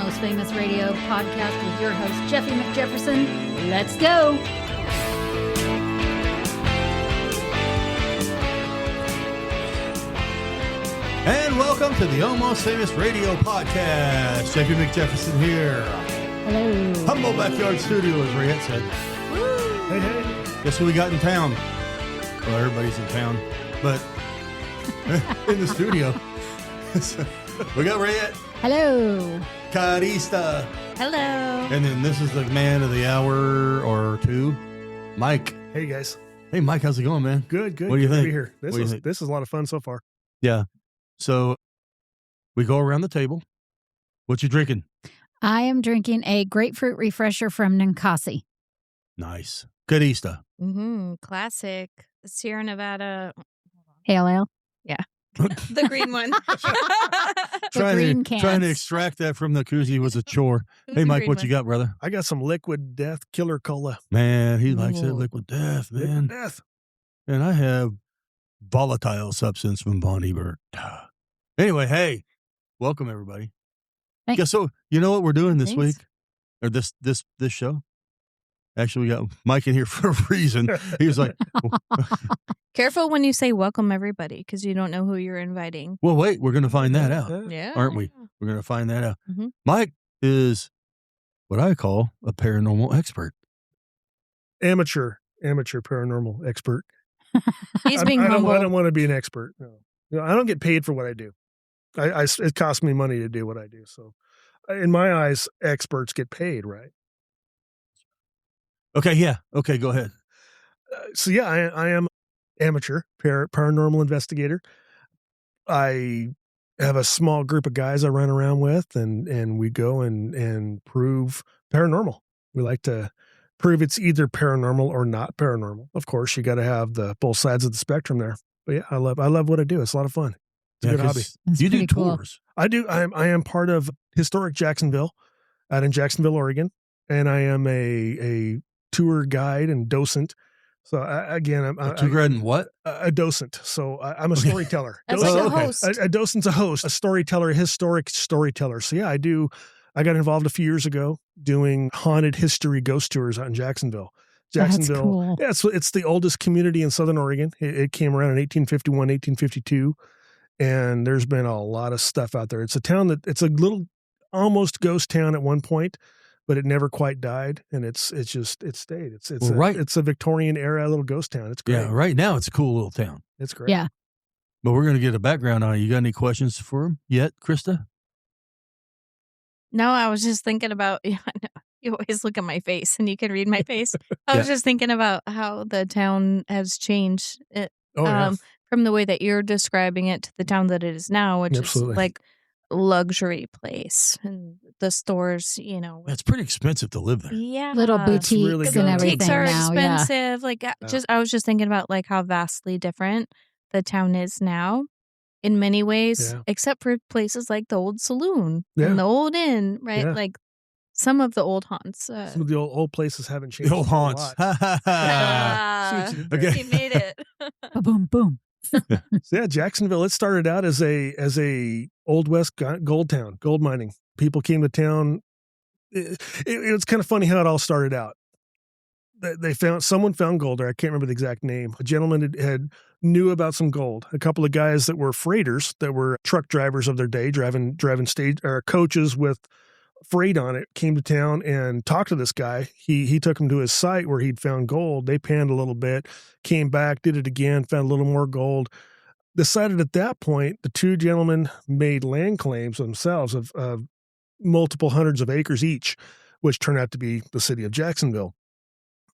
Almost Famous Radio podcast with your host, Jeffy McJefferson. Let's go. And welcome to the Almost Famous Radio podcast. Jeffy McJefferson here. Hello. Humble Backyard Studio, as Rayette said. Woo. Hey, hey. Guess who we got in town? Well, everybody's in town, but in the studio. We got Rayette. Hello. Carista. Hello. And then this is the man of the hour or two, Mike. Hey guys. Hey Mike, how's it going, man? Good. What do you Good to think? be here. What do you think? This is a lot of fun so far. Yeah. So we go around the table. What you drinking? I am drinking a grapefruit refresher from Ninkasi. Nice. Carista. Classic Sierra Nevada. Pale ale. The green one. green cans. Trying to extract that from the koozie was a chore. Hey, Mike, Green what one. you got, brother? I got some Liquid Death Killer Cola. Man, he likes that Ooh. liquid death, man. Liquid Death. And I have volatile substance from Bonnie Burt. Anyway, hey, welcome everybody. Thanks. Yeah, so you know what we're doing this Thanks. week? Or this show? Actually, we got Mike in here for a reason. He was like, Careful when you say welcome everybody because you don't know who you're inviting. well, wait, we're going to find that out. Yeah. Aren't we? We're going to find that out. Mhm. Mike is what I call a paranormal expert. Amateur paranormal expert. He's being I humble. don't want to be an expert. No. I don't get paid for what I do. It costs me money to do what I do. So in my eyes, experts get paid, right? Okay, yeah. Okay, go ahead. So yeah, I am amateur paranormal investigator. I have a small group of guys I run around with, and we go and prove paranormal. We like to prove it's either paranormal or not paranormal. Of course, you got to have the both sides of the spectrum there. But yeah, I love what I do. It's a lot of fun. It's a good 'cause hobby. That's You do pretty cool. tours. I do. I am part of historic Jacksonville, out in Jacksonville, Oregon, and I am a tour guide and docent. So I'm A tour guide and what? a docent. So I'm a storyteller. That's Oh, like a okay. host. A docent's a host, a storyteller, a historic storyteller. So yeah, I got involved a few years ago doing haunted history ghost tours out in Jacksonville. That's Jacksonville. cool. Yeah, it's the oldest community in Southern Oregon. It came around in 1851, 1852. And there's been a lot of stuff out there. It's a town it's a little almost ghost town at one point, but it never quite died. And it stayed. It's a Victorian era little ghost town. It's great. Yeah, right now it's a cool little town. It's great. Yeah. But we're going to get a background on it. You got any questions for him yet, Krista? No, I was just thinking about, I know, you always look at my face and you can read my face. I was just thinking about how the town has changed from the way that you're describing it to the town that it is now, which Absolutely. is like luxury place and the stores, It's pretty expensive to live there. Yeah. Little It's boutiques really and good. everything Boutiques are now. Yeah. expensive. Like, I was just thinking about like how vastly different the town is now in many ways, Yeah. except for places like the old saloon Yeah. and the old inn, right? Yeah. Like some of the old haunts. Some of the old places haven't changed. The old a haunts. lot. Ha, ha, ha. See what you did there. Okay. He made it. Boom, boom. So yeah, Jacksonville. It started out as a old west gold town, gold mining. People came to town. It was kind of funny how it all started out. Someone found gold there. I can't remember the exact name. A gentleman had knew about some gold. A couple of guys that were freighters, that were truck drivers of their day, driving stage or coaches with freight on it, came to town and talked to this guy. He took him to his site where he'd found gold. They panned a little bit, came back, did it again, found a little more gold. Decided at that point, the two gentlemen made land claims themselves of multiple hundreds of acres each, which turned out to be the city of Jacksonville.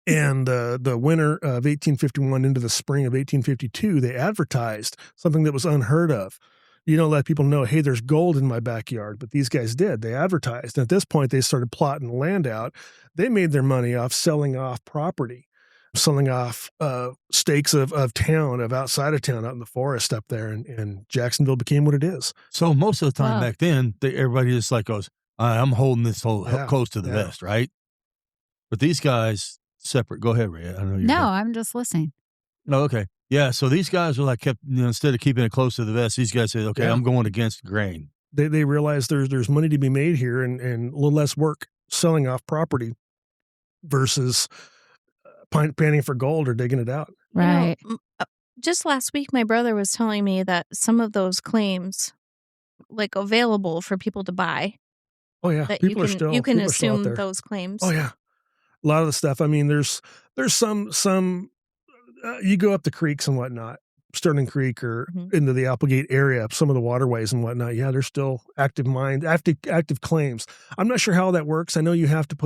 And the winter of 1851 into the spring of 1852, they advertised something that was unheard of. You don't let people know, hey, there's gold in my backyard. But these guys did. They advertised. And at this point, they started plotting land out. They made their money off selling off property, selling off stakes of town, of outside of town, out in the forest up there. And Jacksonville became what it is. So most of the time Wow. back then, everybody just like goes, I'm holding this whole Yeah. close to the Yeah. vest, right? But these guys separate. Go ahead, Ray. I know you're No, done. I'm just listening. Oh, okay. Yeah. So these guys were like instead of keeping it close to the vest, these guys said, okay, Yeah. I'm going against the grain. They realize there's money to be made here and a little less work selling off property versus panning for gold or digging it out. Right. Just last week, my brother was telling me that some of those claims, like available for people to buy. Oh yeah, that people you can are still out assume there. those claims. Oh yeah, a lot of the stuff. I mean, there's some. You go up the creeks and whatnot, Sterling Creek or into the Applegate area, some of the waterways and whatnot. Yeah, there's still active claims. I'm not sure how that works. I know you have to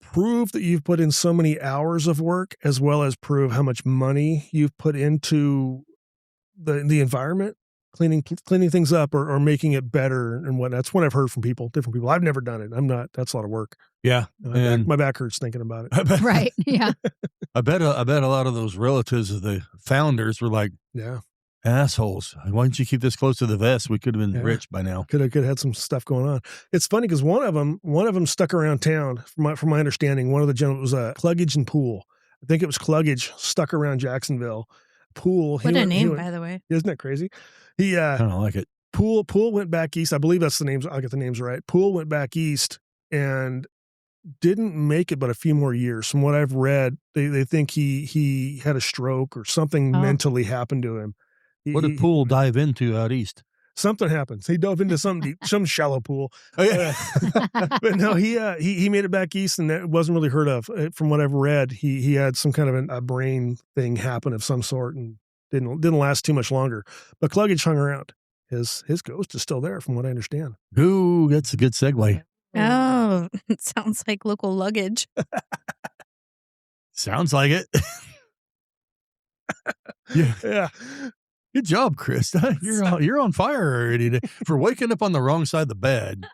prove that you've put in so many hours of work, as well as prove how much money you've put into the environment, cleaning things up or making it better and whatnot. That's what I've heard from different people. I've never done it. That's a lot of work. Yeah. My back hurts thinking about it. Right. Yeah. I bet a lot of those relatives of the founders were like, yeah, assholes. Why didn't you keep this close to the vest? We could have been rich by now. Could have had some stuff going on. It's funny because one of them stuck around town. From my understanding, one of the gentlemen was Cluggage and Pool. I think it was Cluggage stuck around Jacksonville. Pool. What a name, by the way. Isn't that crazy? I don't like it. Pool went back east. I believe that's the names. I'll get the names right. Pool went back east and didn't make it but a few more years. From what I've read, they think he had a stroke or something mentally happened to him. What did Pool dive into out east? Something happens. He dove into some deep, some shallow pool. Oh yeah. But no, he made it back east and it wasn't really heard of. From what I've read, he had some kind of a brain thing happen of some sort and didn't last too much longer. But Cluggage hung around. His ghost is still there, from what I understand. Ooh, that's a good segue. Oh, it sounds like local luggage. Sounds like it. Yeah. Good job, Chris. You're on fire already for waking up on the wrong side of the bed.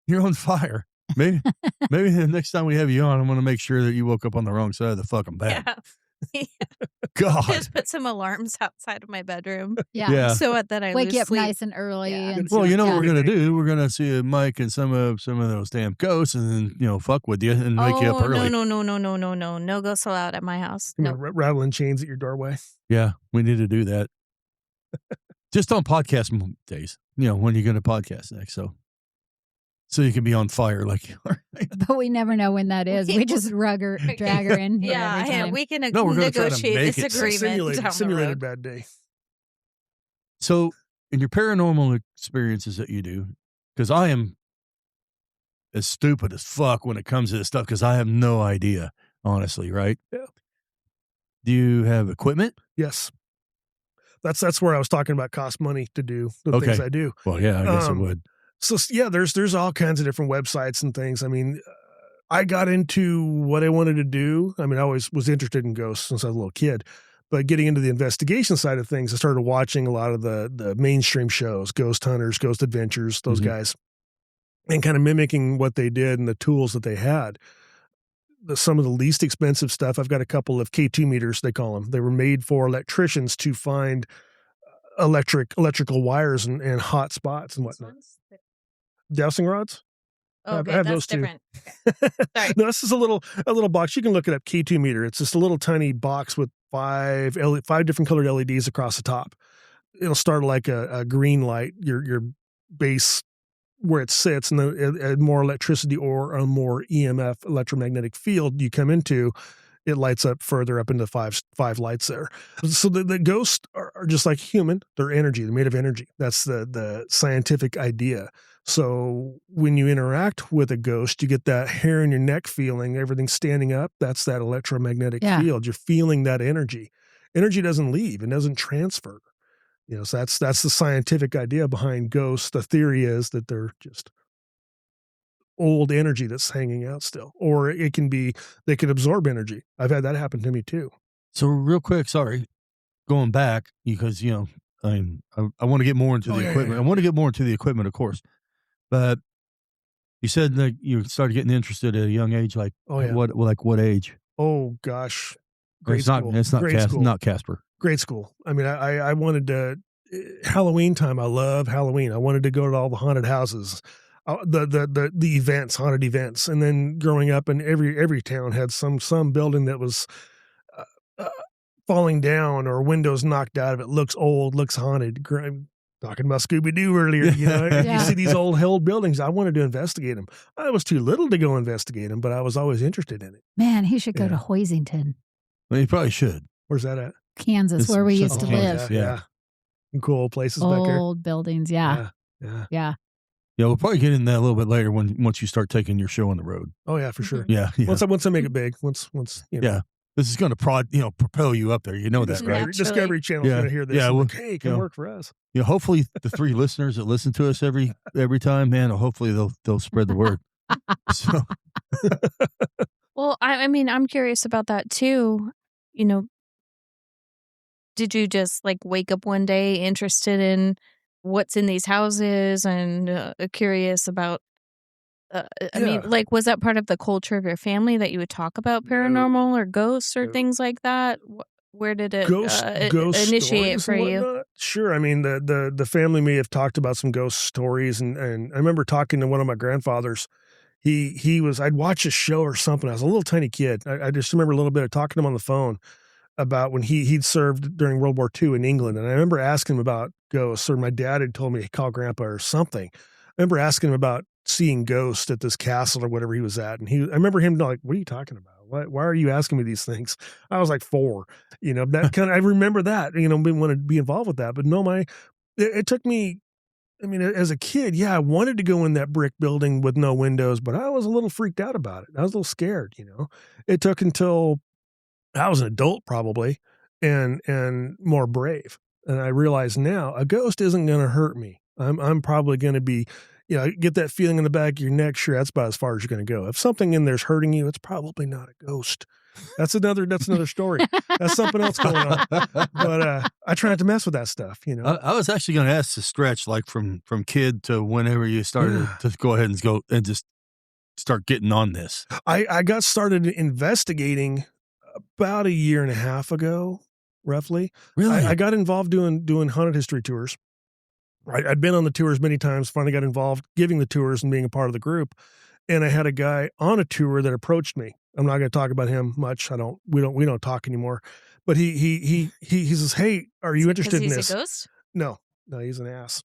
You're on fire. Maybe the next time we have you on, I'm going to make sure that you woke up on the wrong side of the fucking bed. Yeah. God. Just put some alarms outside of my bedroom. Yeah. So that I wake lose you up sleep. nice and early. Yeah. And Well, you know what we're going to do? We're going to see Mike and some of those damn ghosts and then, fuck with you and wake you up early. No. No ghosts allowed at my house. No. Rattling chains at your doorway. Yeah, we need to do that. Just on podcast days, when you're going to podcast next. So you can be on fire like you are. But we never know when that is. We just drag her in here every time. We can we're gonna try to negotiate make this it agreement. Simulated bad day. So in your paranormal experiences that you do, because I am as stupid as fuck when it comes to this stuff, because I have no idea, honestly, right? Yeah. Do you have equipment? Yes. That's where I was talking about cost money to do the things I do. Well, yeah, I guess it would. So yeah, there's all kinds of different websites and things. I mean, I got into what I wanted to do. I mean, I always was interested in ghosts since I was a little kid, but getting into the investigation side of things, I started watching a lot of the mainstream shows, Ghost Hunters, Ghost Adventures, those guys, and kind of mimicking what they did and the tools that they had. Some of the least expensive stuff, I've got a couple of K2 meters, they call them. They were made for electricians to find electrical wires and hot spots and whatnot. Dowsing rods? Okay, I have that's those too. different. Sorry. No, this is a little box. You can look it up, K2 meter. It's just a little tiny box with five different colored LEDs across the top. It'll start like a green light, your base where it sits, and then more electricity or a more EMF, electromagnetic field you come into, it lights up further up into five lights there. So the ghosts are just like human. They're energy. They're made of energy. That's the scientific idea. So when you interact with a ghost, you get that hair in your neck feeling, everything standing up. That's that electromagnetic field. You're feeling that energy. Energy doesn't leave. It doesn't transfer. So that's the scientific idea behind ghosts. The theory is that they're just old energy that's hanging out still, or it can be, they can absorb energy. I've had that happen to me too. So real quick, sorry, going back because, I want to get more into the equipment. I want to get more into the equipment, of course. But you said that you started getting interested at a young age, like what age? Oh gosh. It's not Casper. Grade school. I mean, I wanted to, Halloween time. I love Halloween. I wanted to go to all the haunted houses, the events, haunted events. And then growing up, and every town had some building that was falling down or windows knocked out of it. Looks old, looks haunted. talking about Scooby-Doo earlier, you see these old buildings. I wanted to investigate them. I was too little to go investigate them, but I was always interested in it. Man, he should go to Hoisington. Well, you probably should. Where's that at? Kansas, where we used to live. Yeah. Cool old places back there. Old buildings, yeah. Yeah, we'll probably get into that a little bit later once you start taking your show on the road. Oh yeah, for sure. Yeah. Once I make it big, once Yeah. This is going to propel you up there. You know that, right? Discovery Channel's going to hear this. Yeah, well, hey, can work for us. Hopefully the 3 listeners that listen to us every time, man, hopefully they'll spread the word. So. Well, I mean, I'm curious about that too. Did you just like wake up one day interested in what's in these houses and curious about? I mean, like, was that part of the culture of your family that you would talk about paranormal or ghosts or things like that? Where did it ghost initiate for you? Sure. I mean, the family may have talked about some ghost stories, and I remember talking to one of my grandfathers. I'd watch a show or something. I was a little tiny kid. I just remember a little bit of talking to him on the phone about when he'd served during World War II in England. And I remember asking him about ghosts, or my dad had told me, call Grandpa or something. I remember asking him about seeing ghosts at this castle or whatever he was at. And I remember him like, what are you talking about? Why are you asking me these things? I was like 4, that kind of, I remember that, didn't want to be involved with that, but no, it took me, I mean, as a kid, I wanted to go in that brick building with no windows, but I was a little freaked out about it. I was a little scared, It took until I was an adult probably and more brave. And I realize now a ghost isn't going to hurt me. I'm probably going to be, get that feeling in the back of your neck. Sure. That's about as far as you're going to go. If something in there's hurting you, it's probably not a ghost. That's another story. That's something else going on. But I try not to mess with that stuff, I was actually going to ask the stretch, like from kid to whenever you started to go ahead and go and just start getting on this. I got started investigating about 1.5 years ago, roughly. Really? I got involved doing haunted history tours. I'd been on the tours many times, finally got involved giving the tours and being a part of the group. And I had a guy on a tour that approached me. I'm not going to talk about him much. We don't talk anymore. But he says, "Hey, are you interested in this?" He's a ghost? No, he's an ass.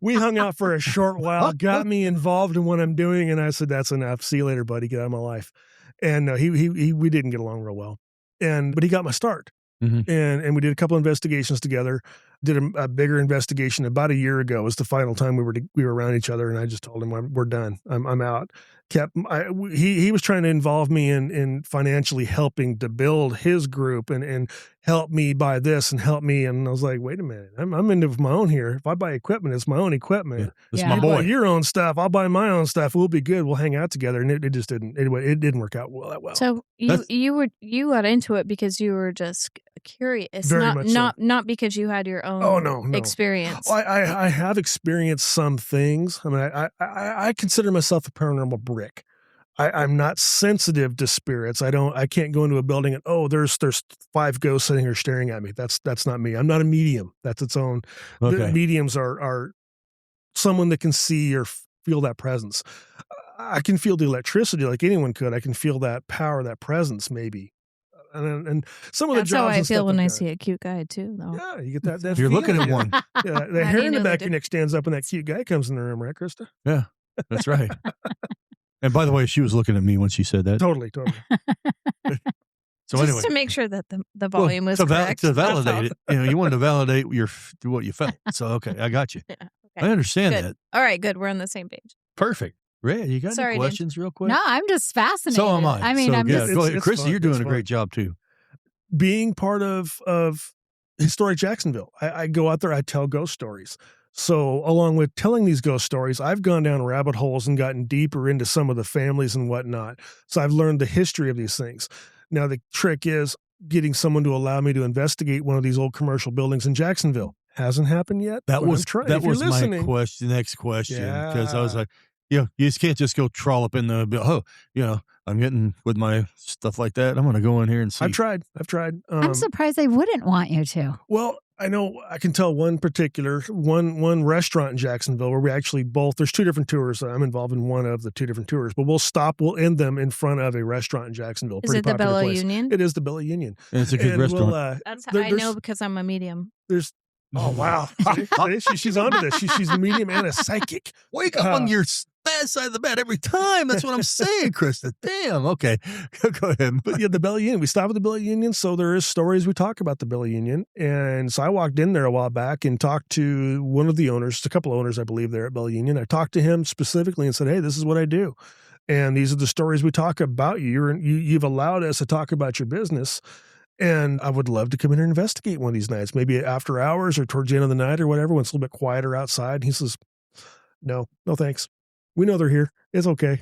We hung out for a short while, got me involved in what I'm doing, and I said, "That's enough. See you later, buddy. Get out of my life." And we didn't get along real well. But he got my start. Mm-hmm. And we did a couple investigations together. Did a bigger investigation about 1 year ago. It was the final time we were around each other, and I just told him we're done. I'm out. He was trying to involve me in financially helping to build his group and help me buy this and help me. And I was like, wait a minute, I'm into my own here. If I buy equipment, it's my own equipment. It's my boy. Buy your own stuff. I'll buy my own stuff. We'll be good. We'll hang out together. And it just didn't. It didn't work out that well. So you got into it because you were just curious, Very much so. not because you had your own experience. I have experienced some things. I mean, I consider myself a paranormal brick. I'm not sensitive to spirits. I can't go into a building and there's 5 ghosts sitting here staring at me. That's not me. I'm not a medium. That's its own. Okay. The mediums are someone that can see or feel that presence. I can feel the electricity like anyone could. I can feel that power, that presence, maybe. And some of the jobs. That's how I feel when I see a cute guy too, though. Yeah, you get that. You're looking at one. Yeah, the hair in the back of your neck stands up, and that cute guy comes in the room, right, Krista? Yeah, that's right. And by the way, she was looking at me when she said that. Totally. So just anyway, to make sure that the volume was correct. To validate it, you wanted to validate what you felt. So okay, I got you. Yeah, okay. I understand Good. that. All right, good. We're on the same page. Perfect. Ray, you got any questions real quick? No, I'm just fascinated. So am I. I mean, I'm just. Go ahead. Krista, fun. you're doing a great job too. Being part of historic Jacksonville, I go out there, I tell ghost stories. So along with telling these ghost stories, I've gone down rabbit holes and gotten deeper into some of the families and whatnot. So I've learned the history of these things. Now, the trick is getting someone to allow me to investigate one of these old commercial buildings in Jacksonville. Hasn't happened yet. That was my question. Next question, because I was like, you just can't just go trollop in the, I'm getting with my stuff like that. I'm going to go in here and see. I've tried. I'm surprised they wouldn't want you to. Well, I know I can tell one restaurant in Jacksonville where we actually there's 2 different tours. I'm involved in one of the 2 different tours, but we'll end them in front of a restaurant in Jacksonville. Is it the Bella Union? It is the Bella Union. And it's a good restaurant. That's how I know because I'm a medium. Oh, wow. She's onto this. She's a medium and a psychic. Wake up on your bad side of the bed every time. That's what I'm saying, Krista. Damn. Okay. Go ahead. But yeah, the Bella Union. We stopped at the Bella Union, so there is stories we talk about the Bella Union. And so I walked in there a while back and talked to one of the owners, a couple of owners, I believe, there at Bella Union. I talked to him specifically and said, hey, this is what I do. And these are the stories we talk about you. You've allowed us to talk about your business. And I would love to come in and investigate one of these nights, maybe after hours or towards the end of the night or whatever, when it's a little bit quieter outside. And he says, no, thanks. We know they're here. It's okay.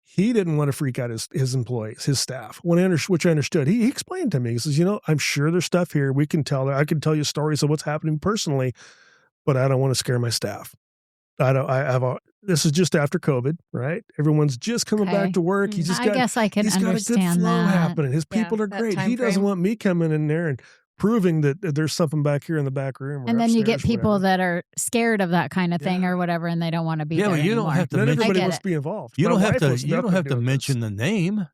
He didn't want to freak out his employees, his staff, which I understood. He explained to me, he says, I'm sure there's stuff here. I can tell you stories of what's happening personally, but I don't want to scare my staff. This is just after COVID, right? Everyone's just coming back to work. I guess I can understand he's got a good flow that. happening. His people are great. He doesn't want me coming in there and proving that there's something back here in the back room. And then you get people that are scared of that kind of thing or whatever, and they don't want to be there but you anymore. don't have to. Not everybody wants to be involved. You don't have to mention the name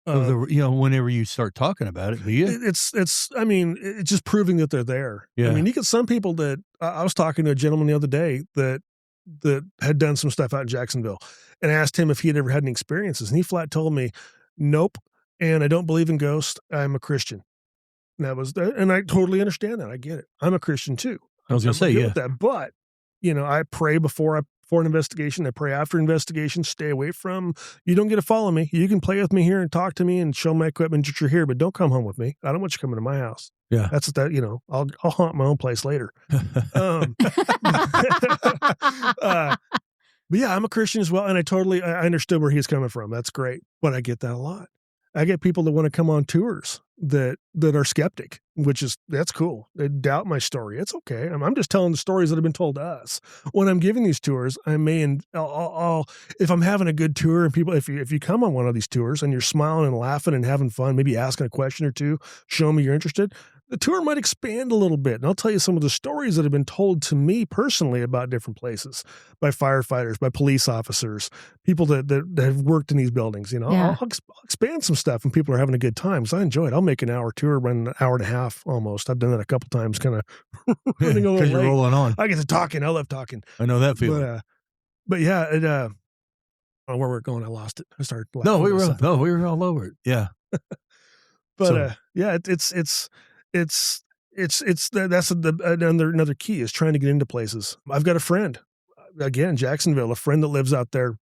of the, whenever you start talking about it. It's just proving that they're there. Yeah. I mean, you get some people that I was talking to a gentleman the other day that had done some stuff out in Jacksonville, and asked him if he had ever had any experiences, and he flat told me, nope. And I don't believe in ghosts. I'm a Christian. And I totally understand that. I get it. I'm a Christian too. I was going to say, yeah. With that. But, I pray before an investigation. I pray after investigation. Stay away from, you don't get to follow me. You can play with me here and talk to me and show my equipment that you're here, but don't come home with me. I don't want you coming to my house. Yeah. That's that, I'll haunt my own place later. But yeah, I'm a Christian as well. And I understood where he's coming from. That's great. But I get that a lot. I get people that want to come on tours that are skeptic, that's cool. They doubt my story. It's okay. I'm just telling the stories that have been told to us. When I'm giving these tours, I'll if I'm having a good tour and people, if you come on one of these tours and you're smiling and laughing and having fun, maybe asking a question or two, showing me you're interested, the tour might expand a little bit. And I'll tell you some of the stories that have been told to me personally about different places by firefighters, by police officers, people that have worked in these buildings. I'll expand some stuff when people are having a good time. So I enjoy it. I'll make an hour tour, run an hour and a half almost. I've done that a couple times, kind of running a little late. You're rolling on. I get to talking. I love talking. I know that feeling. But yeah, I don't know where we're going. I lost it. I started. We were all over it. Yeah. But that's another key is trying to get into places. I've got a friend, again, Jacksonville, a friend that lives out there,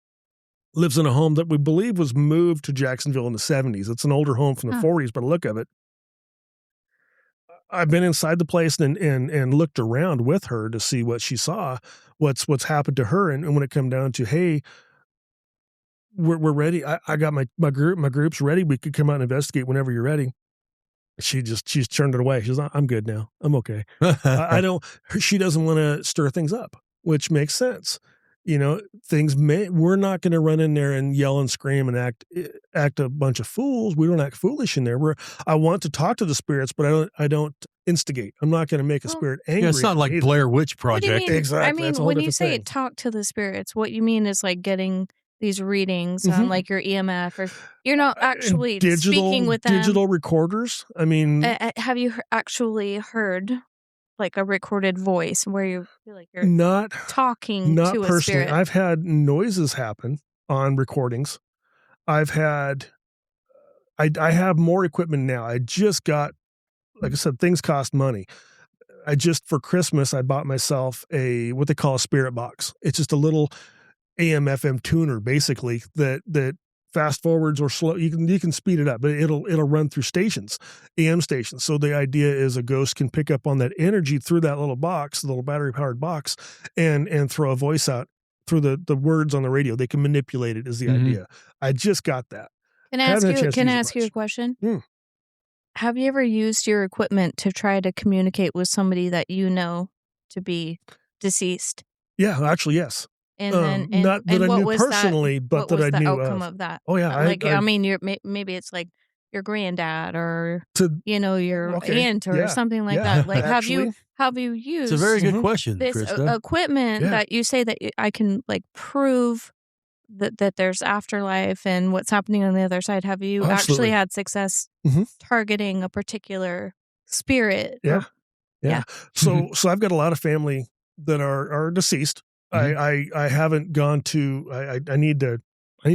lives in a home that we believe was moved to Jacksonville in the 70s. It's an older home from the 40s, by the look of it. I've been inside the place and looked around with her to see what she saw, what's happened to her. And when it come down to, hey, we're ready. I got my group's ready. We could come out and investigate whenever you're ready. She's turned it away. She's like, I'm good now. I'm okay. She doesn't want to stir things up, which makes sense. We're not going to run in there and yell and scream and act a bunch of fools. We don't act foolish in there. I want to talk to the spirits, but I don't instigate. I'm not going to make a spirit angry. Yeah, it's not like Blair Witch Project. What do you mean? Exactly. I mean, when you say talk to the spirits, what you mean is like getting these readings on like your EMF, or you're not actually speaking with them. Digital recorders. I mean, have you actually heard like a recorded voice where you feel like you're not talking to a personally. spirit? I've had noises happen on recordings. I've had, I have more equipment now. I just got, like I said, things cost money. For Christmas, I bought myself what they call a spirit box. It's just a little AM FM tuner, basically, that fast forwards or slow. You can speed it up, but it'll run through stations, AM stations. So the idea is a ghost can pick up on that energy through that little box, the little battery powered box, and throw a voice out through the words on the radio. They can manipulate it is the idea. I just got that. Can I ask you a question? Have you ever used your equipment to try to communicate with somebody that you know to be deceased? Yeah, actually, yes. And not that I knew personally, but that I knew outcome of that? Oh yeah, maybe it's like your granddad or your Okay. aunt or Yeah. something like Yeah. that. Like, Actually, have you used It's a very good Mhm. question, this Krista. equipment Yeah. that you say that I can like prove that there's afterlife and what's happening on the other side? Have you Absolutely. actually had success Mhm. targeting a particular spirit? Yeah. or- Yeah. So I've got a lot of family that are deceased. Mhm. I haven't gone to. I need to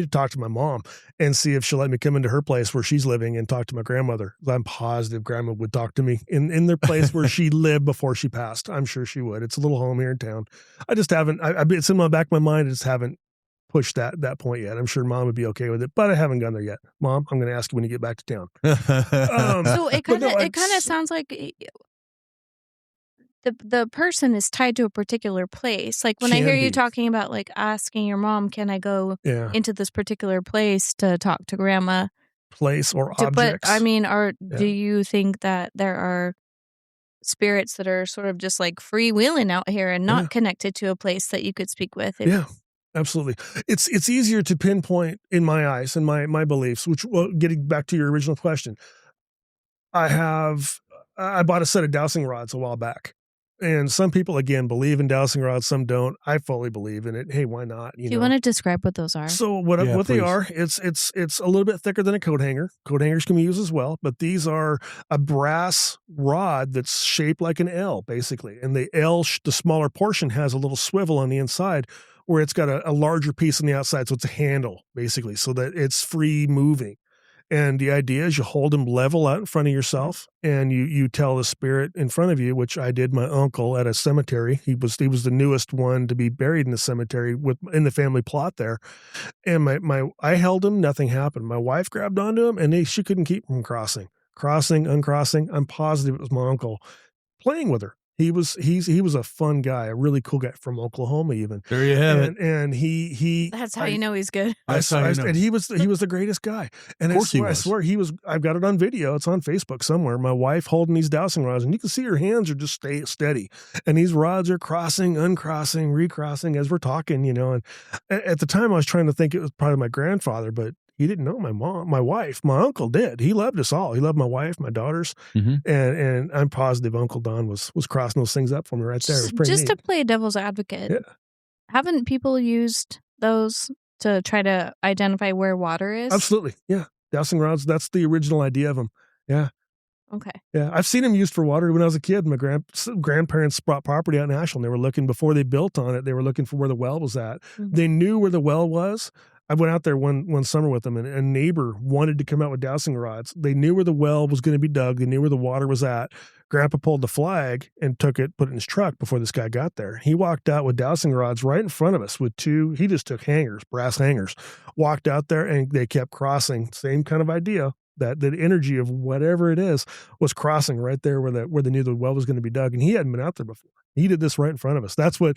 talk to my mom and see if she'll let me come into her place where she's living and talk to my grandmother. I'm positive grandma would talk to me in their place where she lived before she passed. I'm sure she would. It's a little home here in town. I just haven't. It's in my back of my mind. I just haven't pushed that point yet. I'm sure mom would be okay with it, but I haven't gone there yet. Mom, I'm going to ask you when you get back to town. So it but no, kind of sounds like the person is tied to a particular place. Like when I Can hear you be. talking about like asking your mom, can I go Yeah. into this particular place to talk to grandma? Place or But objects. I mean, Yeah. do you think that there are spirits that are sort of just like freewheeling out here and not Yeah. connected to a place that you could speak with? Yeah, absolutely. It's easier to pinpoint in my eyes and my beliefs, which, well, getting back to your original question, I bought a set of dowsing rods a while back. And some people, again, believe in dowsing rods, some don't. I fully believe in it. Hey, why not? Do you want to describe what those are? So what Yeah, what they please. are, it's a little bit thicker than a coat hanger. Coat hangers can be used as well, but these are a brass rod that's shaped like an L, basically. And the L, the smaller portion, has a little swivel on the inside where it's got a larger piece on the outside. So it's a handle, basically, so that it's free moving. And the idea is you hold them level out in front of yourself, and you tell the spirit in front of you, which I did. My uncle at a cemetery. He was the newest one to be buried in the cemetery in the family plot there. And I held him, nothing happened. My wife grabbed onto him, and she couldn't keep him from crossing, uncrossing. I'm positive it was my uncle playing with her. He was a fun guy, a really cool guy from Oklahoma, even. There you have it. And he That's how you know he's good. That's how you know. And he was the greatest guy. And Of course he I was. swear I've got it on video. It's on Facebook somewhere. My wife holding these dowsing rods, and you can see her hands are just stay steady. And these rods are crossing, uncrossing, recrossing as we're talking, And at the time I was trying to think it was probably my grandfather, but he didn't know my mom, my wife. My uncle did. He loved us all. He loved my wife, my daughters, and I'm positive Uncle Don was crossing those things up for me right there. It was pretty Just neat. to play devil's advocate, Yeah. haven't people used those to try to identify where water is? Absolutely, yeah. Dowsing rods. That's the original idea of them. Yeah. Okay. Yeah, I've seen them used for water when I was a kid. My grandparents bought property out in Ashland. They were looking, before they built on it, they were looking for where the well was at. Mhm. They knew where the well was. I went out there one summer with them, and a neighbor wanted to come out with dowsing rods. They knew where the well was going to be dug. They knew where the water was at. Grandpa pulled the flag and put it in his truck before this guy got there. He walked out with dowsing rods right in front of us with he just took brass hangers, walked out there, and they kept crossing. Same kind of idea. That the energy of whatever it is was crossing right there where they knew the well was going to be dug. And he hadn't been out there before. He did this right in front of us. That's when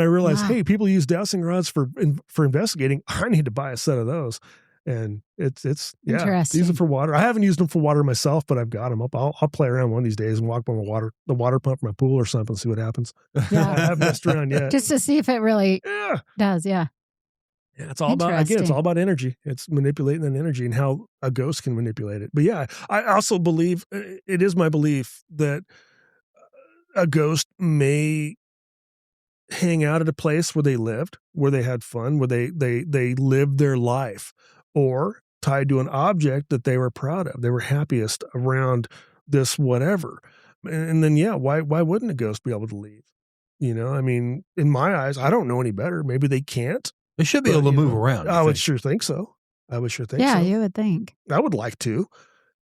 I realized, Wow. hey, people use dowsing rods for investigating. I need to buy a set of those. And it's yeah, Interesting. these are for water. I haven't used them for water myself, but I've got them. I'll play around one of these days and walk by the water pump from my pool or something, see what happens. Yeah. I haven't messed around yet. Just to see if it really Yeah. does. Yeah. Yeah, it's all about, again, it's Interesting. all about energy. It's manipulating that energy and how a ghost can manipulate it. But yeah, I also believe, it is my belief that a ghost may hang out at a place where they lived, where they had fun, where they lived their life, or tied to an object that they were proud of. They were happiest around this whatever. And then, yeah, why wouldn't a ghost be able to leave? I mean, in my eyes, I don't know any better. Maybe they can't. They should be able to move around. I would sure think so. Yeah, you would think. I would like to,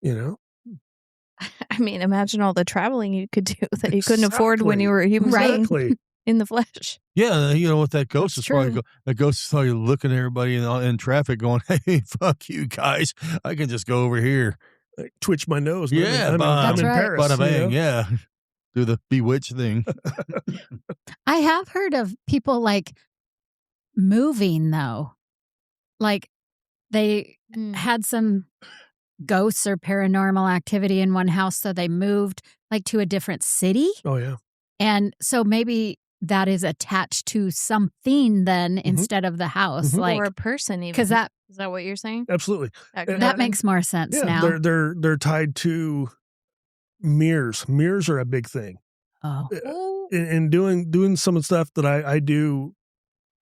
I mean, imagine all the traveling you could do that you couldn't afford when you were a human being Exactly. in the flesh. Yeah, what that ghost That's is probably true. that ghost is probably looking at everybody in traffic going, hey, fuck you guys. I can just go over here. Like, twitch my nose. Yeah, I'm That's in right. Paris. Bada bang, you know? yeah. Do the bewitched thing. I have heard of people like moving though. Like they had some ghosts or paranormal activity in one house, so they moved like to a different city. Oh, yeah. And so maybe that is attached to something then instead of the house. Mhm. Like, or a person even. because that Is that what you're saying? Absolutely. That makes more sense now. They're tied to mirrors. Mirrors are a big thing. Oh. And doing some of the stuff that I do,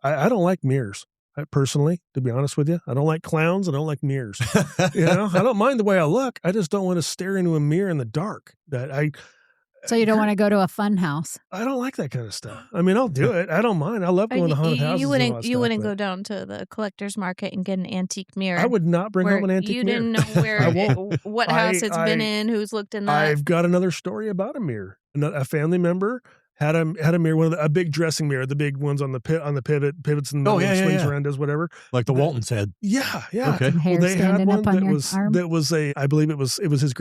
I don't like mirrors. Personally, to be honest with you, I don't like clowns. I don't like mirrors. I don't mind the way I look. I just don't want to stare into a mirror in the dark. So you don't want to go to a fun house? I don't like that kind of stuff. I mean, I'll do it. I don't mind. I love going to haunted houses. You wouldn't go down to the collector's market and get an antique mirror. I would not bring home an antique mirror. You didn't know what house it's been in, who's looked in that. I've got another story about a mirror. A family member had a mirror, a big dressing mirror, the big ones on the pivots in the middle, swings around, does whatever, like the Waltons had. Yeah. Okay. Well, they had one that was I believe it was his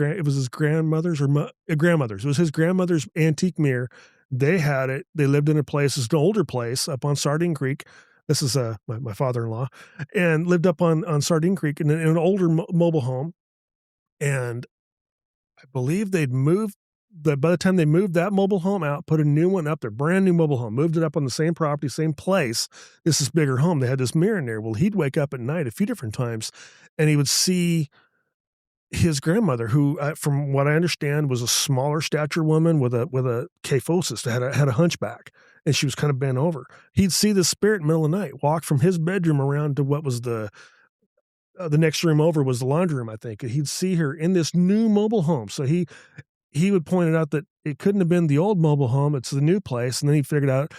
grandmother's or grandmother's. It was his grandmother's antique mirror. They had it. They lived in a place. It's an older place up on Sardine Creek. This is my father-in-law, and lived up on Sardine Creek in an older mobile home, and I believe they'd moved. By the time they moved that mobile home out, put a new one up there, brand new mobile home, moved it up on the same property, same place. This is bigger home. They had this mirror in there. Well, he'd wake up at night a few different times, and he would see his grandmother, who, from what I understand, was a smaller stature woman with a kyphosis, had a hunchback, and she was kind of bent over. He'd see this spirit in the middle of the night walk from his bedroom around to what was the next room over was the laundry room, I think. And he'd see her in this new mobile home. So he would point it out that it couldn't have been the old mobile home. It's the new place. And then he figured out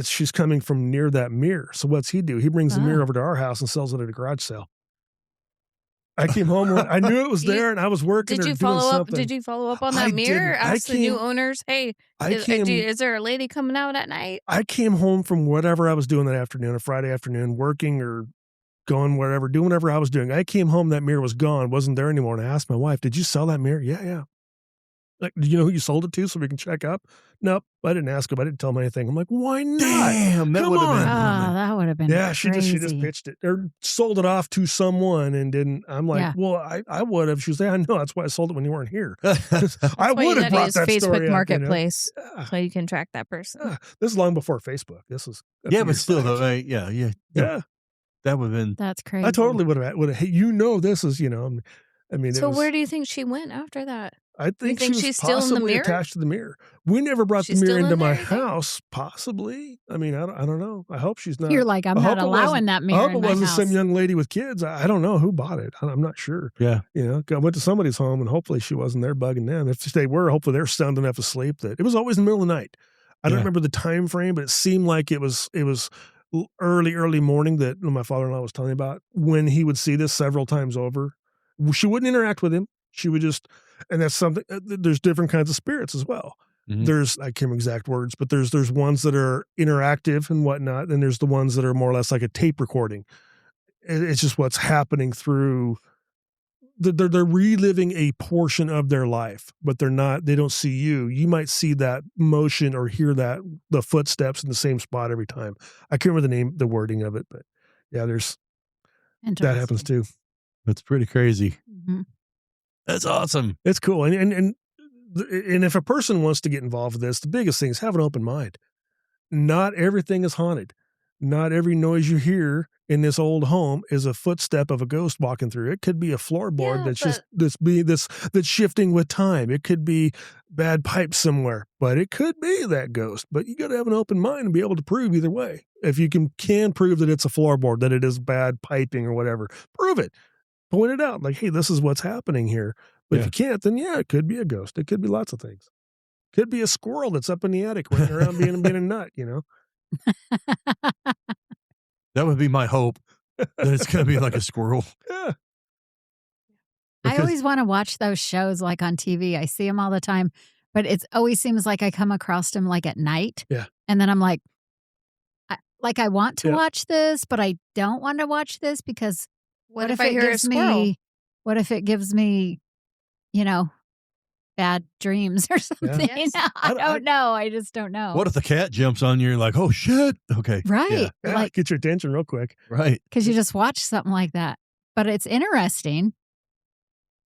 she's coming from near that mirror. So what's he do? He brings the mirror over to our house and sells it at a garage sale. I came home. I knew it was there, and I was working. Did you follow up? Did you follow up on that mirror? Ask the new owners, hey, is there a lady coming out at night? I came home from whatever I was doing that afternoon, a Friday afternoon, working or going whatever, doing whatever I was doing. I came home, that mirror was gone, wasn't there anymore. And I asked my wife, "Did you sell that mirror?" Yeah. Like, do you know who you sold it to so we can check up? Nope. I didn't ask him. I didn't tell him anything. I'm like, why not? Damn, that would have been. That would have been. Yeah, she just pitched it or sold it off to someone and didn't. I'm like, well, I would have. She was like, I know. That's why I sold it when you weren't here. I would have brought that Facebook story Marketplace, so you can track that person. This is long before Facebook. This was but still, though, yeah. That would have been. That's crazy. I totally would have. Hey, this is I mean. So where do you think she went after that? I think she's was still in the mirror? Attached to the mirror. We never brought the mirror into my house. Possibly. I mean, I don't know. I hope she's not. You're like, I'm not allowing that mirror. I hope it wasn't some young lady with kids. I don't know who bought it. I'm not sure. Yeah. I went to somebody's home, and hopefully she wasn't there bugging them. If they were, hopefully they're sound enough asleep that it was always in the middle of the night. I don't remember the time frame, but it seemed like it was early morning that my father-in-law was telling me about when he would see this several times over. She wouldn't interact with him. She would just, and that's something, there's different kinds of spirits as well. Mm-hmm. There's, I can't remember exact words, but there's ones that are interactive and whatnot. And there's the ones that are more or less like a tape recording. It's just what's happening through, they're reliving a portion of their life, but they don't see you. You might see that motion or hear the footsteps in the same spot every time. I can't remember the wording of it, but yeah, that happens too. That's pretty crazy. Mm-hmm. That's awesome. It's cool. And if a person wants to get involved with this, the biggest thing is have an open mind. Not everything is haunted. Not every noise you hear in this old home is a footstep of a ghost walking through. It could be a floorboard that's shifting with time. It could be bad pipes somewhere, but it could be that ghost. But you got to have an open mind and be able to prove either way. If you can prove that it's a floorboard, that it is bad piping or whatever, prove it. Point it out. Like, hey, this is what's happening here. But if you can't, then it could be a ghost. It could be lots of things. Could be a squirrel that's up in the attic running around being a nut, That would be my hope, that it's going to be like a squirrel. Yeah. I always want to watch those shows like on TV. I see them all the time, but it always seems like I come across them like at night. Yeah. And then I'm like, I want to watch this, but I don't want to watch this because what if I hear a squirrel? What if it gives me, bad dreams or something? Yeah. Yes. I don't know. I just don't know. What if the cat jumps on you and you're like, oh, shit? Okay. Right. Yeah. Like, get your attention real quick. Right. Because you just watch something like that. But it's interesting.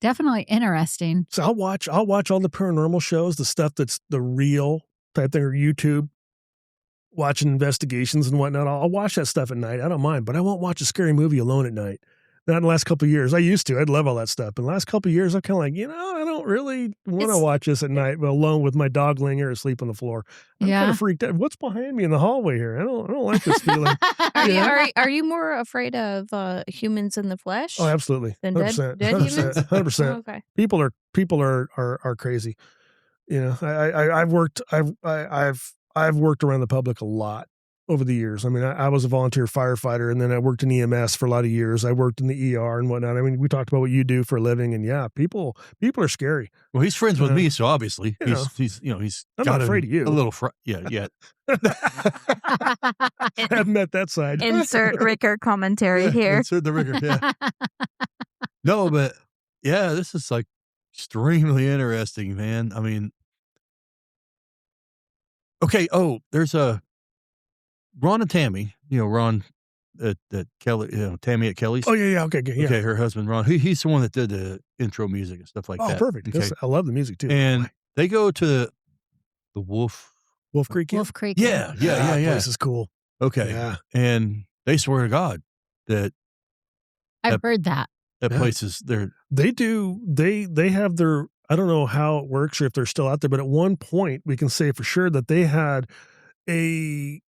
Definitely interesting. So I'll watch all the paranormal shows, the stuff that's the real type thing, or YouTube, watching investigations and whatnot. I'll watch that stuff at night. I don't mind, but I won't watch a scary movie alone at night. Not in the last couple of years. I used to. I'd love all that stuff. But the last couple of years, I'm kind of like, I don't really want to watch this at night, but alone with my dog Linger asleep on the floor. I'm kind of freaked out. What's behind me in the hallway here? I don't like this feeling. Are you more afraid of humans in the flesh? Oh, absolutely. Than 100%. dead humans? 100%. Oh, okay. People are crazy. I've worked around the public a lot over the years. I mean, I was a volunteer firefighter, and then I worked in EMS for a lot of years. I worked in the ER and whatnot. I mean, we talked about what you do for a living, and people are scary. Well, he's friends with me, so obviously he's I'm not afraid of you. A little, yet. I haven't met that side. Insert Ricker commentary here. Insert the Ricker, yeah. No, but yeah, this is like extremely interesting, man. I mean, okay. Oh, there's Ron and Tammy, Ron at Kelly, Tammy at Kelly's. Oh, yeah. Okay, good. Yeah. Okay, her husband, Ron, he's the one that did the intro music and stuff like that. Oh, perfect. Okay. I love the music, too. And they go to the Wolf Creek? Wolf Creek. Yeah. This is cool. Okay. Yeah. And they swear to God that I've heard that. That place is there. They do. They have their, I don't know how it works or if they're still out there, but at one point we can say for sure that they had a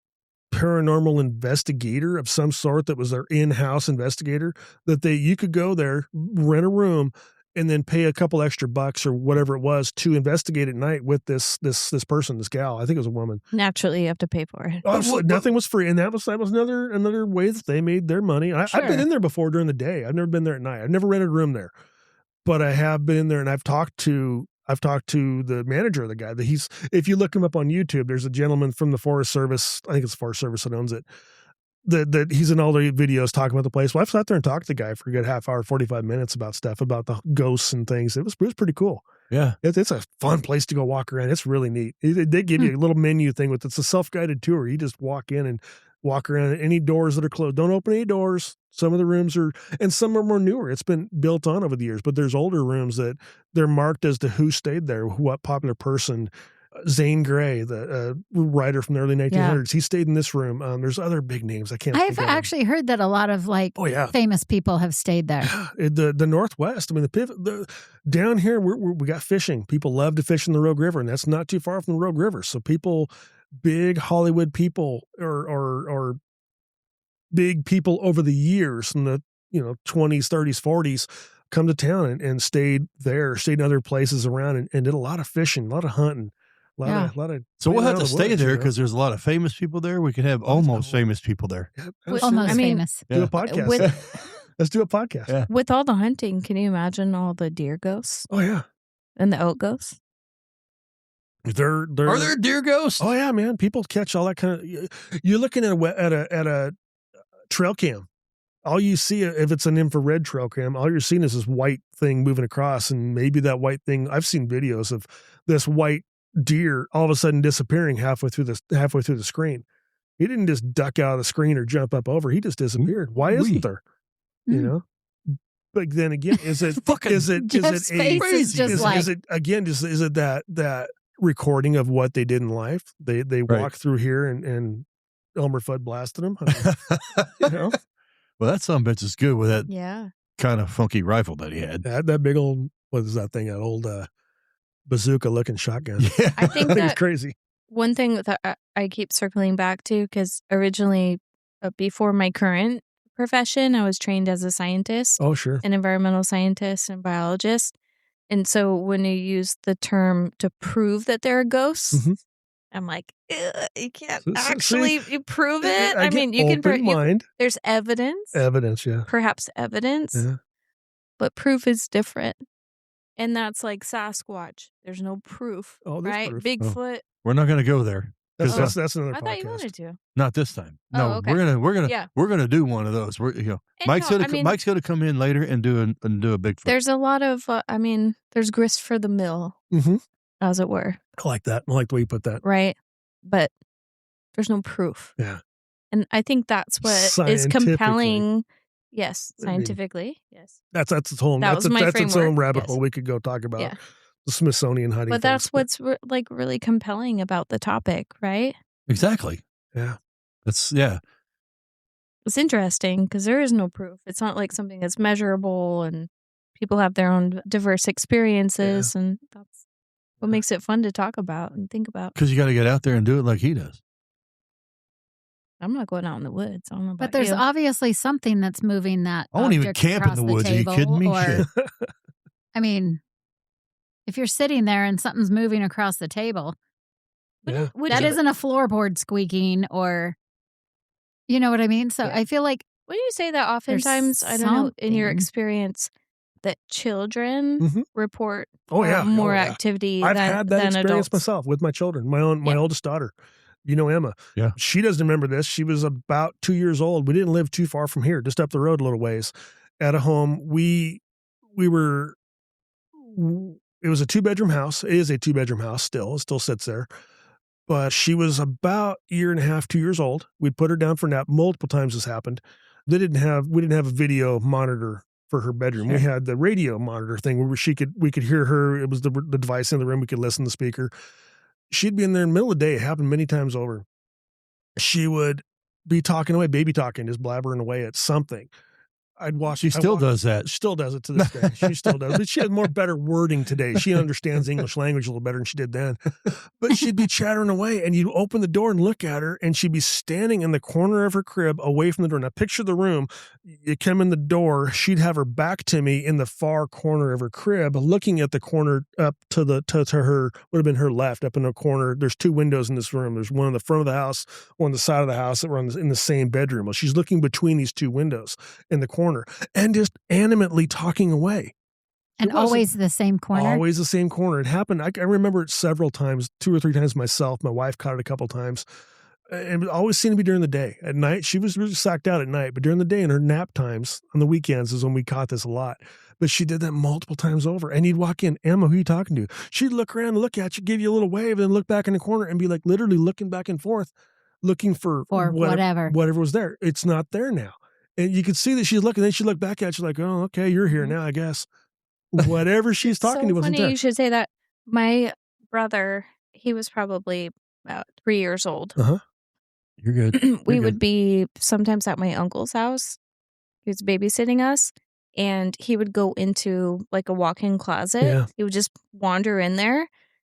paranormal investigator of some sort that was their in-house investigator, that you could go there, rent a room, and then pay a couple extra bucks or whatever it was to investigate at night with this person, this gal. I think it was a woman. Naturally, you have to pay for it. Oh, nothing was free, and that was another way that they made their money. I've been in there before during the day. I've never been there at night. I've never rented a room there, but I have been in there, and I've talked to the manager of the guy. If you look him up on YouTube, there's a gentleman from the Forest Service. I think it's the Forest Service that owns it. That he's in all the videos talking about the place. Well, I've sat there and talked to the guy for a good half hour, 45 minutes about stuff, about the ghosts and things. It was pretty cool. Yeah. It's a fun place to go walk around. It's really neat. They give you a little menu thing it's a self-guided tour. You just walk in and walk around. Any doors that are closed, don't open any doors. Some of the rooms and some are more newer. It's been built on over the years, but there's older rooms that they're marked as to who stayed there, what popular person. Zane Grey, the writer from the early 1900s, he stayed in this room. There's other big names. I've actually heard that a lot of famous people have stayed there. The Northwest. I mean, down here we got fishing. People love to fish in the Rogue River, and that's not too far from the Rogue River. So big Hollywood people or big people over the years in the 20s, 30s, 40s come to town and stayed in other places around and did a lot of fishing, a lot of hunting. A lot of so we'll have to stay there because there's a lot of famous people there. We can have almost famous people there. Yeah, almost famous. Do a podcast. Let's do a podcast. Yeah. With all the hunting, can you imagine all the deer ghosts? Oh yeah, and the oak ghosts. Are there deer ghosts? Oh yeah, man. People catch all that kind of. You're looking at a trail cam. All you see, if it's an infrared trail cam, all you're seeing is this white thing moving across, and maybe that white thing. I've seen videos of this white deer all of a sudden disappearing halfway through the screen. He didn't just duck out of the screen or jump up over. He just disappeared. Why isn't there? But then again, is it that recording of what they did in life? They walked through here and Elmer Fudd blasted them. Well, that son of a bitch is good with that kind of funky rifle that he had. That big old, what is that thing? That old bazooka looking shotgun. Yeah. I think that's crazy. One thing that I keep circling back to, because originally before my current profession, I was trained as a scientist. Oh, sure. An environmental scientist and biologist. And so when you use the term to prove that there are ghosts, I'm like, you can't actually prove it. I mean, you can prove. There's evidence. Evidence, yeah. Perhaps evidence. Yeah. But proof is different. And that's like Sasquatch. There's no proof, right? Proof. Bigfoot. We're not going to go there. That's another podcast. I thought you wanted to. Not this time. No, okay. we're gonna do one of those. Mike's gonna come in later and do a Bigfoot. There's a lot of there's grist for the mill, as it were. I like that. I like the way you put that. Right, but there's no proof. Yeah, and I think that's what is compelling. Yes, scientifically. Yes, that's its own. That's its own rabbit hole we could go talk about. Yeah. The Smithsonian hiding. But that's what's really compelling about the topic, right? Exactly. Yeah. That's It's interesting because there is no proof. It's not like something that's measurable, and people have their own diverse experiences, and that's what makes it fun to talk about and think about. Because you got to get out there and do it like he does. I'm not going out in the woods. I don't know about But there's you. obviously something that's moving that. I won't even object camp in across the woods. Are you table, kidding me? or- I mean, if you're sitting there and something's moving across the table, Yeah. that isn't a floorboard squeaking, or you know what I mean? So Yeah. I feel like Would you say that oftentimes, I don't know, in your something. experience, that children report more activity I've than, had that than experience adults? myself with my children. My oldest daughter, Emma. Yeah. She doesn't remember this. She was about 2 years old. We didn't live too far from here, just up the road a little ways, at a home. We were. It was a 2-bedroom house. It is a 2-bedroom house still. It still sits there. But she was about 1.5, 2 years old. We'd put her down for a nap. Multiple times this happened. We didn't have a video monitor for her bedroom. Sure. We had the radio monitor thing where we could hear her. It was the device in the room. We could listen to the speaker. She'd be in there in the middle of the day. It happened many times over. She would be talking away, baby talking, just blabbering away at something. She still does that. Still does it to this day. She still does. But she has more better wording today. She understands English language a little better than she did then. But she'd be chattering away, and you'd open the door and look at her, and she'd be standing in the corner of her crib away from the door. Now, picture the room. You come in the door, she'd have her back to me in the far corner of her crib, looking at the corner up to her, would have been her left, up in the corner. There's 2 windows in this room. There's one in the front of the house, one on the side of the house that were in the same bedroom. Well, she's looking between these 2 windows in the corner and just animately talking away. and always the same corner. Always the same corner. It happened. I remember it several times, 2 or 3 times myself. My wife caught it a couple times. And it always seemed to be during the day. At night, she was really sacked out at night. But during the day, in her nap times, on the weekends is when we caught this a lot. But she did that multiple times over. And you'd walk in, Emma, who are you talking to? She'd look around and look at you, give you a little wave, and then look back in the corner and be like literally looking back and forth, looking for whatever was there. It's not there now. And you could see that she's looking. Then she looked back at you like, oh, okay, you're here now, I guess. Whatever she's talking to wasn't funny there. you should say that. My brother, he was probably about 3 years old. You're good. We would be sometimes at my uncle's house. He was babysitting us, and he would go into like a walk-in closet. Yeah. He would just wander in there,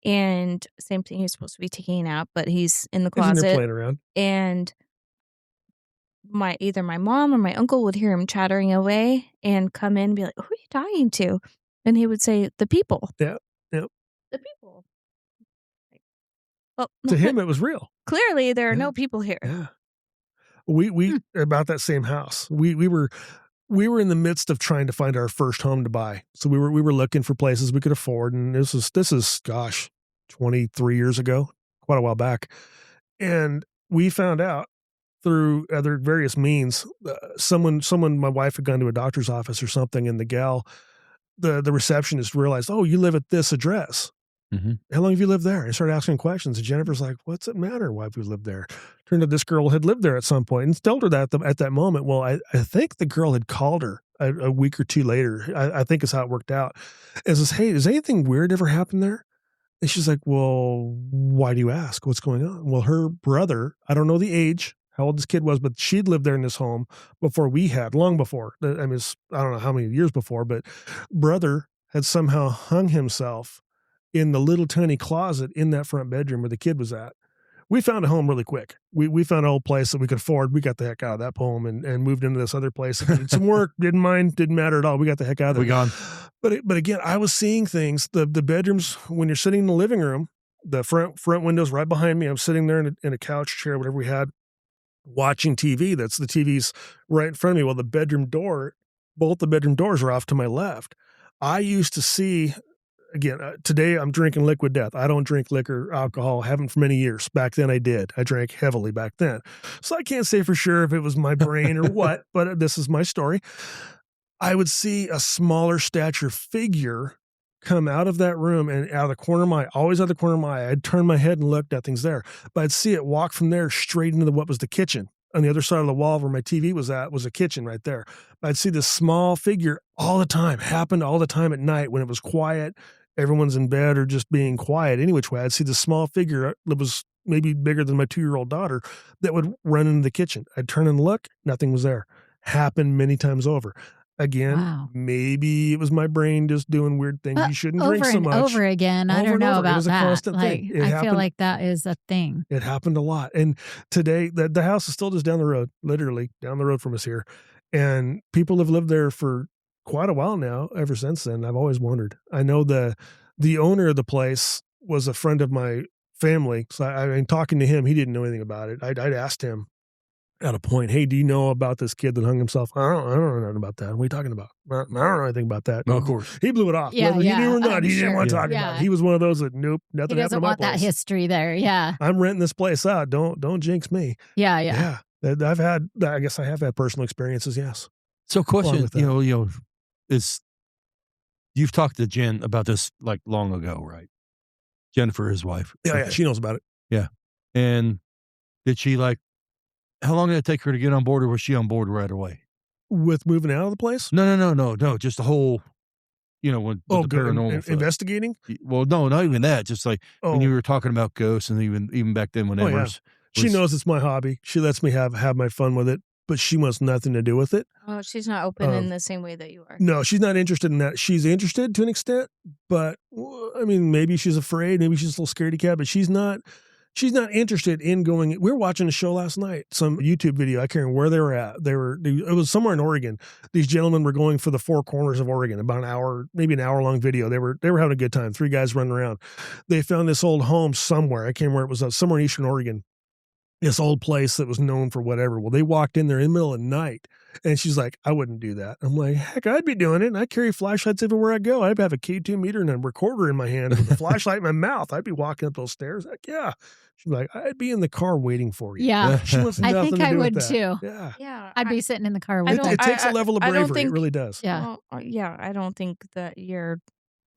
and same thing. He's supposed to be taking a nap, but he's in the He's in there closet. playing around. And either my mom or my uncle would hear him chattering away and come in and be like, "Who are you talking to?" And he would say, "The people." Yeah. Yep. The people. Well, To him, it was real. clearly there are no people here. Yeah. We about that same house. We were in the midst of trying to find our first home to buy. So we were looking for places we could afford, and this is gosh, 23 years ago, quite a while back. And we found out through other various means, someone my wife had gone to a doctor's office or something, and the gal, the receptionist realized, "Oh, you live at this address. Mm-hmm. How long have you lived there?" And started asking questions. And Jennifer's like, "What's it matter why we lived there?" Turned out this girl had lived there at some point and told her that at that moment. Well, I think the girl had called her a week or 2 later. I think is how it worked out. And says, "Hey, does anything weird ever happen there?" And she's like, "Well, why do you ask? What's going on?" Well, her brother, I don't know the age, how old this kid was, but she'd lived there in this home before we had, long before. I mean, I don't know how many years before, but brother had somehow hung himself in the little tiny closet in that front bedroom where the kid was at. We found a home really quick. We found an old place that we could afford. We got the heck out of that home and moved into this other place. Did some work, didn't matter at all. We got the heck out of there. We gone. But again, I was seeing things. The bedrooms, when you're sitting in the living room, the front window's right behind me. I'm sitting there in a couch chair, whatever we had, watching TV. That's the TV's right in front of me. Well, both the bedroom doors are off to my left. I used to see. Again, today I'm drinking liquid death. I don't drink liquor, alcohol, haven't for many years. Back then I did. I drank heavily back then. So I can't say for sure if it was my brain or what, but this is my story. I would see a smaller stature figure come out of that room and out of the corner of my eye, always out of the corner of my eye. I'd turn my head and look, nothing's there. But I'd see it walk from there straight into what was the kitchen. On the other side of the wall where my TV was at was a kitchen right there. I'd see this small figure all the time, happened all the time at night when it was quiet. Everyone's in bed or just being quiet. Any which way, I'd see the small figure that was maybe bigger than my 2-year-old daughter, that would run into the kitchen. I'd turn and look, nothing was there. Happened many times over. Again, maybe it was my brain just doing weird things. You shouldn't drink so much. Over again. I don't know about that. It was a constant thing. I feel like that is a thing. It happened a lot. And today, the house is still just down the road, literally down the road from us here. And people have lived there for quite a while now. Ever since then, I've always wondered. I know the owner of the place was a friend of my family. So I mean, talking to him, he didn't know anything about it. I'd asked him at a point, hey, do you know about this kid that hung himself? I don't know nothing about that. What are you talking about? I don't know anything about that. No, of course. He blew it off. Yeah, Whether he knew or not, he didn't want to talk about about it. He was one of those that, nope, nothing happened to my place. He doesn't want that history there. Yeah. I'm renting this place out. Don't jinx me. Yeah. I guess I have had personal experiences, yes. So question, is you've talked to Jen about this like long ago, right? Jennifer, his wife. Yeah, she knows about it. Yeah. And did she how long did it take her to get on board, or was she on board right away? With moving out of the place? No. Just the whole, with the paranormal investigating? Well, no, not even that. Just when you were talking about ghosts, and even back then when she knows it's my hobby. She lets me have my fun with it, but she wants nothing to do with it. Oh, she's not open in the same way that you are. No, she's not interested in that. She's interested to an extent, but I mean, maybe she's afraid. Maybe she's a little scaredy cat, but she's not interested in going. We were watching a show last night, some YouTube video. I can't remember where they were at. It was somewhere in Oregon. These gentlemen were going for the four corners of Oregon, about an hour, maybe an hour long video. They were having a good time. 3 guys running around. They found this old home somewhere. I can't remember where it was, somewhere in Eastern Oregon. This old place that was known for whatever. Well, they walked in there in the middle of the night, and she's like, I wouldn't do that. I'm like, heck, I'd be doing it. And I carry flashlights everywhere I go. I'd have a K2 meter and a recorder in my hand with a flashlight in my mouth. I'd be walking up those stairs. Heck yeah. She's like, I'd be in the car waiting for you. Yeah. She wants nothing I think to do I would with that. too. Yeah. I'd be sitting in the car with it takes a level of bravery. It really does. Yeah. I don't think that you're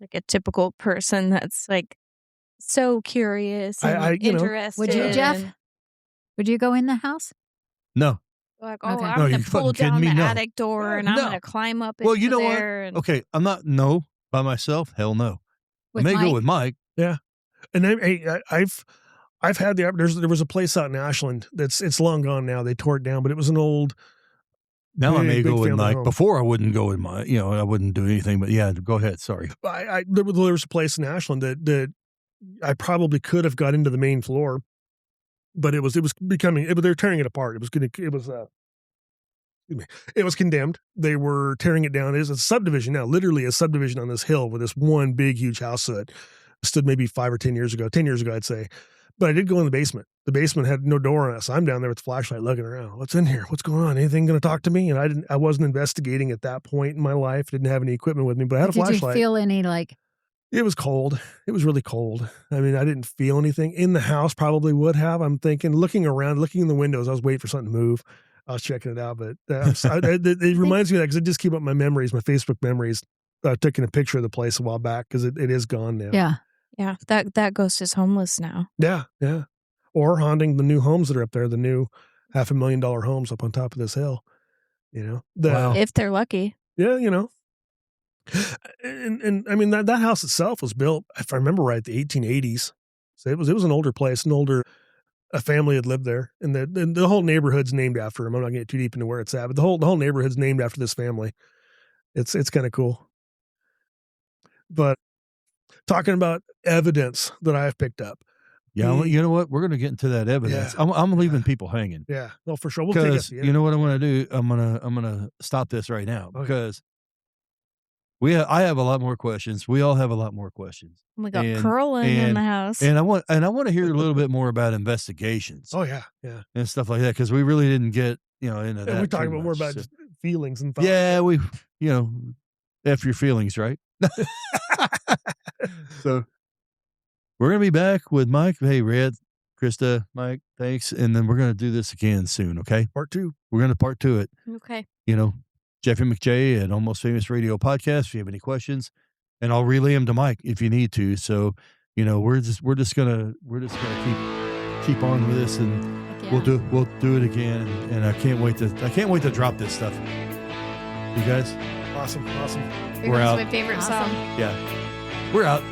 like a typical person that's like so curious and interested. Would you, Jeff? Would you go in the house? No. Like, okay. I'm going to pull down the attic door and I'm going to climb up into there. What? Okay, I'm not, by myself, hell no. With I may Mike? go with Mike. Yeah. And I've had there was a place out in Ashland it's long gone now. They tore it down, but it was an old. Now I may go with Mike. Home. Before I wouldn't go with Mike. I wouldn't do anything, but yeah, go ahead. Sorry. There was a place in Ashland that I probably could have got into the main floor. But it was becoming. They're tearing it apart. It was condemned. They were tearing it down. It is a subdivision now, literally a subdivision on this hill with this one big, huge house that stood maybe 5 or 10 years ago. 10 years ago, I'd say. But I did go in the basement. The basement had no door on it, so I'm down there with the flashlight looking around. What's in here? What's going on? Anything going to talk to me? And I wasn't investigating at that point in my life. Didn't have any equipment with me, but I had a flashlight. Did you feel any It was cold. It was really cold. I mean, I didn't feel anything. In the house, probably would have. I'm thinking, looking around, looking in the windows, I was waiting for something to move. I was checking it out, but it reminds me of that because I just keep up my memories, my Facebook memories. Taking a picture of the place a while back because it is gone now. Yeah. Yeah. That ghost is homeless now. Yeah. Yeah. Or haunting the new homes that are up there, the new $500,000 homes up on top of this hill. If they're lucky. Yeah. And I mean that house itself was built, if I remember right, the 1880s. So it was an older place, a family had lived there, and the whole neighborhood's named after him. I'm not going to get too deep into where it's at, but the whole neighborhood's named after this family. It's kind of cool. But talking about evidence that I've picked up. Yeah, you know what? We're going to get into that evidence. Yeah. I'm leaving people hanging. Yeah, no, for sure. We'll take it. You know what I'm going to do? I'm gonna stop this right now because. I have a lot more questions. We all have a lot more questions. We got curling in the house, and I want to hear a little bit more about investigations. Oh yeah, and stuff like that because we really didn't get into that. We're talking about more about just feelings and thoughts. Yeah, F your feelings, right? So we're gonna be back with Mike. Hey, Red, Krista, Mike, thanks, and then we're gonna do this again soon. Okay, part 2. We're gonna part 2 it. Okay. Jeffy McJay at Almost Famous Radio Podcast. If you have any questions, and I'll relay them to Mike if you need to. So, we're just gonna keep on with this, and we'll do it again. And I can't wait to drop this stuff. You guys, awesome. We're out. My favorite song. Yeah, we're out.